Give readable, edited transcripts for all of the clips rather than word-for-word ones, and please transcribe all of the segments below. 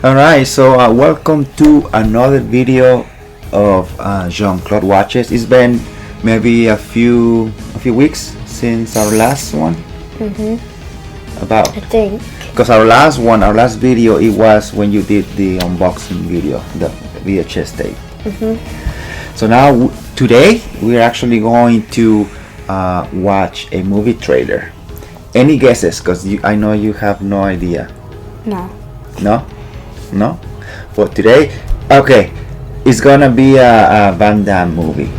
Alright, so welcome to another video of Jean-Claude Watches. It's been maybe a few weeks since our last one. About I think. Because our last video, it was when you did the unboxing video, the VHS tape. So now today we're actually going to watch a movie trailer. Any guesses? Because I know you have no idea. No? For today, okay, it's gonna be a Van Damme movie.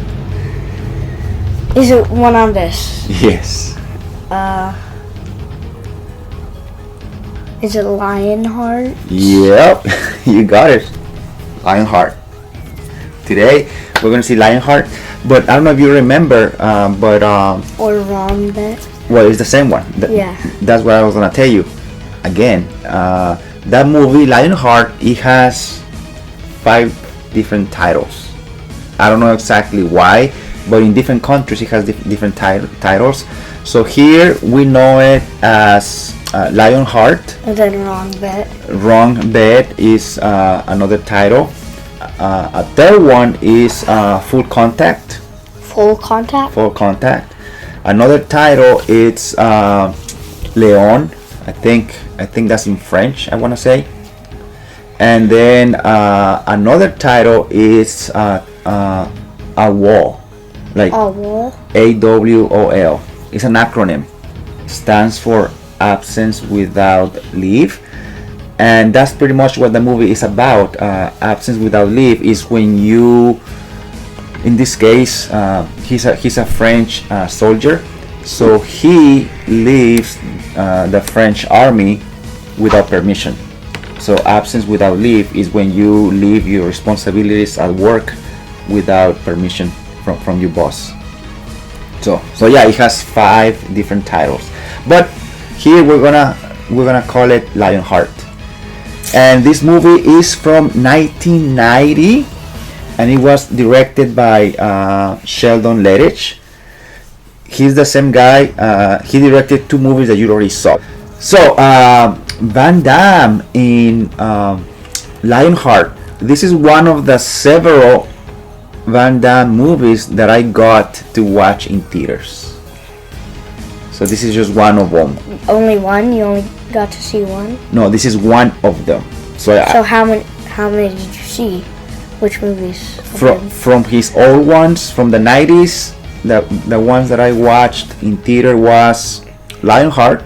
Is it one on this? Yes. Is it Lionheart? Yep, you got it. Lionheart. Today we're gonna see Lionheart, but I don't know if you remember, Or Wrong Bet? well, it's the same one. Yeah. That's what I was gonna tell you. Again, that movie Lionheart, it has 5 different titles. I don't know exactly why, but in different countries it has different titles. So here we know it as Lionheart. And then Wrong Bet. Wrong Bet is another title. A third one is Full Contact. Full Contact? Full Contact. Another title is Leon. I think that's in French, I want to say. And then another title is a wall, like AWOL. AWOL. It's an acronym. Stands for Absence Without Leave, and that's pretty much what the movie is about. Absence Without Leave is when you, in this case, he's a French soldier. So he leaves the French army without permission. So absence without leave is when you leave your responsibilities at work without permission from your boss. So yeah, it has 5 different titles, but here we're gonna call it Lionheart. And this movie is from 1990, and it was directed by Sheldon Lettich. He's the same guy. He directed 2 movies that you already saw. So Van Damme in Lionheart. This is one of the several Van Damme movies that I got to watch in theaters. So this is just one of them. Only one? You only got to see one? No, this is one of them. So how many did you see? Which movies? From his old ones from the 90s. The ones that I watched in theater was Lionheart,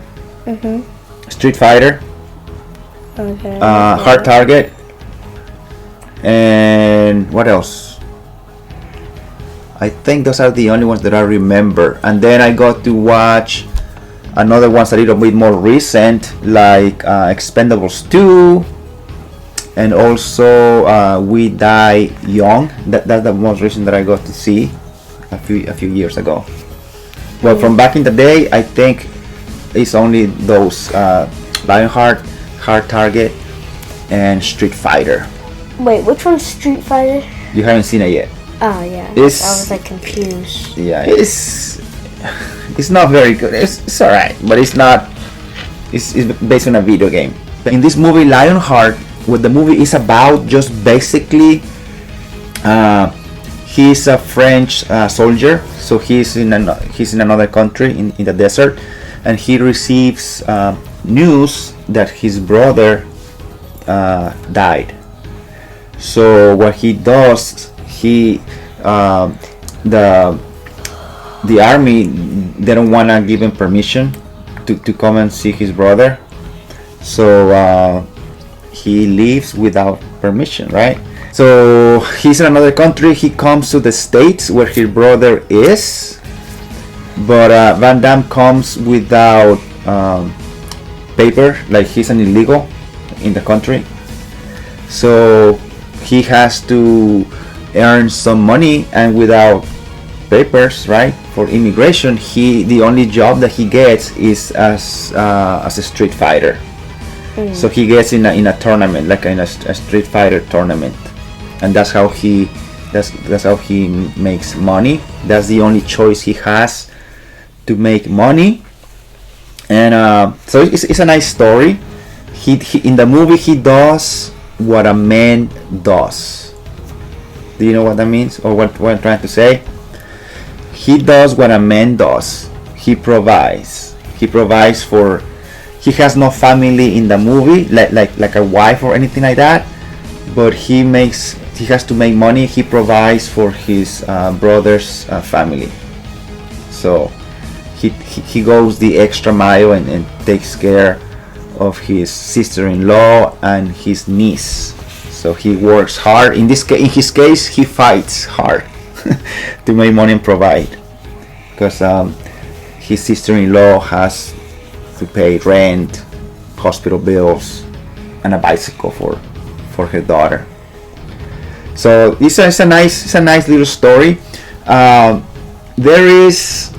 Street Fighter, Hard Target, and what else? I think those are the only ones that I remember. And then I got to watch another ones a little bit more recent, like Expendables 2, and also We Die Young. That's the most recent that I got to see a few years ago. Well, from back in the day, I think it's only those Lionheart, Hard Target, and Street Fighter. Wait, which one's Street Fighter? You haven't seen it yet. Oh yeah, I was like confused. Yeah, it's not very good. It's alright, but it's not. It's based on a video game. In this movie Lionheart, what the movie is about, just basically, he's a French soldier, so he's in another country in the desert, and he receives news that his brother died. So what he does, the army, they don't wanna give him permission to come and see his brother, so he leaves without permission, right? So he's in another country. He comes to the States where his brother is, but Van Damme comes without paper, like he's an illegal in the country. So he has to earn some money, and without papers, right, for immigration, the only job that he gets is as a street fighter. So he gets in a tournament, like in a Street Fighter tournament, and that's how he makes money. That's the only choice he has to make money. And so it's a nice story. He in the movie he does what a man does. Do you know what that means, or what I'm trying to say? He does what a man does. He provides. He provides for. He has no family in the movie, like a wife or anything like that. But he has to make money. He provides for his brother's family. So he goes the extra mile and takes care of his sister-in-law and his niece. So he works hard. In his case, he fights hard to make money and provide, because his sister-in-law has to pay rent, hospital bills, and a bicycle for her daughter. So it's a nice little story. There is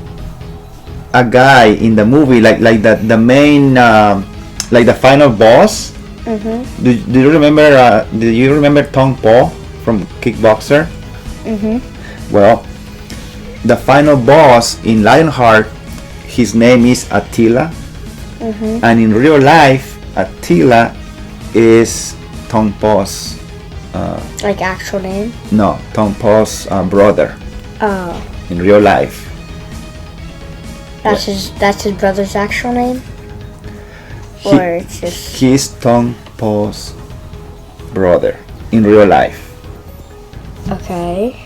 a guy in the movie, like the main, like the final boss. Mm-hmm. Do you remember? Do you remember Tong Po from Kickboxer? Mm-hmm. Well, the final boss in Lionheart, his name is Attila, Mm-hmm. and in real life, Attila is Tong Po's. Like actual name? No, Tong Po's brother Oh. in real life. That's his brother's actual name? Or it's just... He's Tong Po's brother in real life. Okay.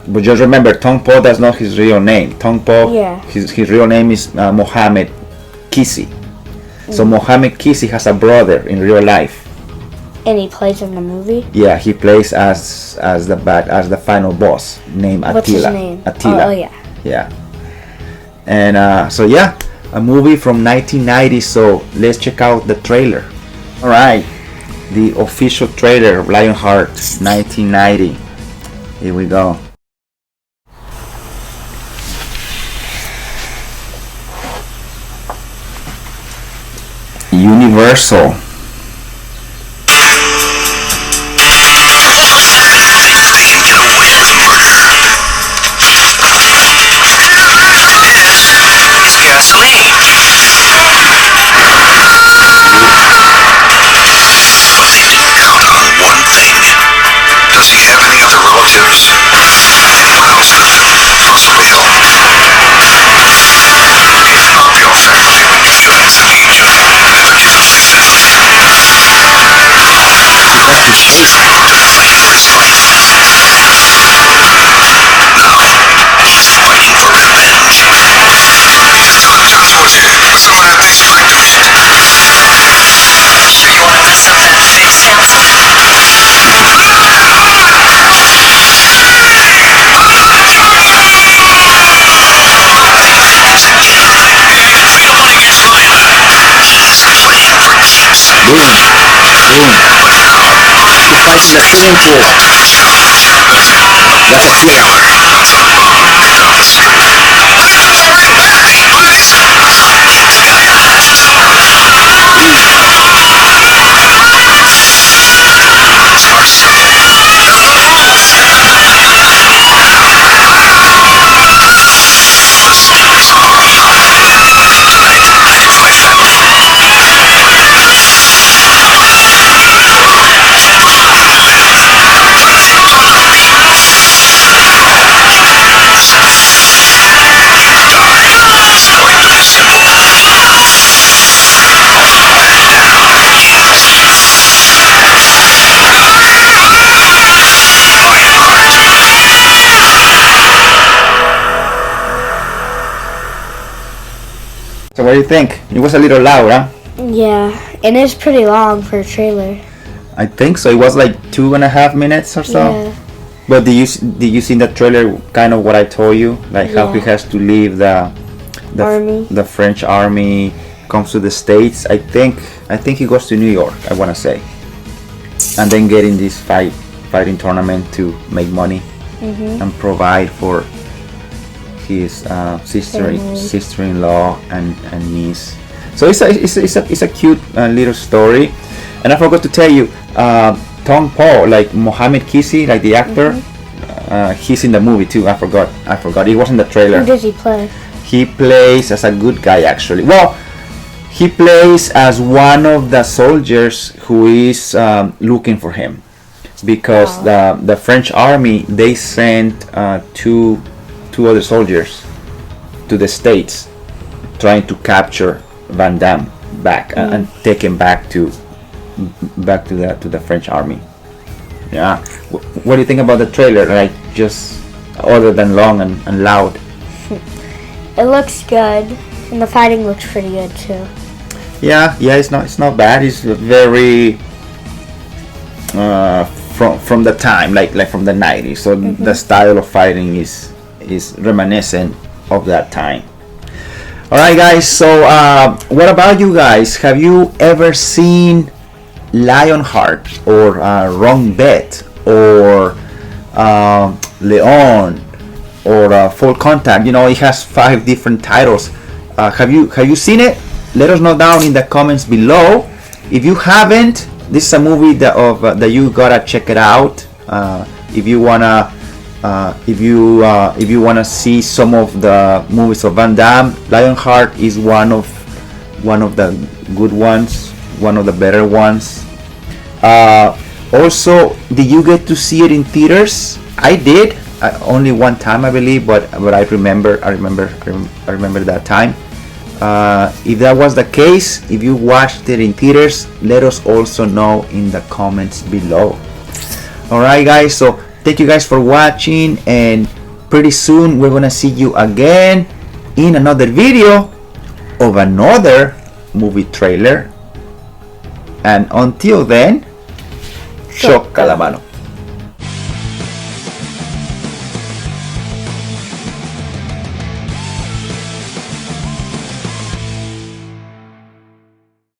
But just remember, Tong Po, that's not his real name. Tong Po, Yeah. his real name is Mohammed Kisi. So Mohammed Kisi has a brother in real life. And he plays in the movie? Yeah, he plays as the final boss named Attila. What's his name? Attila. Oh yeah. Yeah. And so yeah, a movie from 1990. So let's check out the trailer. All right, the official trailer of Lionheart 1990. Here we go. Universal. It's gasoline. But he didn't count on one thing. Does he have any other relatives? Well, possibly all. Your faculty when you still have the legion. He's fighting for his life. Now, he's fighting for revenge. Jean-claude, what's going on these fighters? Sure you want to list something to fix, Handsome? So what do you think? It was a little loud, huh? Yeah. And it's pretty long for a trailer. I think so. It was like 2.5 minutes or so. Yeah. But did you see in the trailer kind of what I told you, like how he Yeah. has to leave the Army. the French army, comes to the States. I think he goes to New York, I want to say, and then get in this fighting tournament to make money and provide for his Family. sister-in-law and niece. So it's a cute little story. And I forgot to tell you, Tong Po, like Mohammed Kisi, like the actor, he's in the movie too. I forgot. He was in the trailer. Who does he play? He plays as a good guy, actually. Well, He plays as one of the soldiers who is looking for him, because the French army, they sent two other soldiers to the States trying to capture Van Damme back and take him back to the French army. Yeah. What do you think about the trailer? Like, just other than long and loud. It looks good, and the fighting looks pretty good too. Yeah, it's not bad. It's very from the time, like from the 90s. So the style of fighting is reminiscent of that time. All right, guys. So what about you guys? Have you ever seen Lionheart or Wrong Bet or Leon or Full Contact? You know, it has 5 different titles. Have you seen it? Let us know down in the comments below. If you haven't, this is a movie that you gotta check it out. If you wanna see some of the movies of Van Damme, Lionheart is one of the good ones, one of the better ones. Also, did you get to see it in theaters? I did, only one time I believe, but I remember that time. If that was the case, if you watched it in theaters, let us also know in the comments below. Alright guys, so thank you guys for watching, and pretty soon we're gonna see you again in another video of another movie trailer. And until then, choca la mano.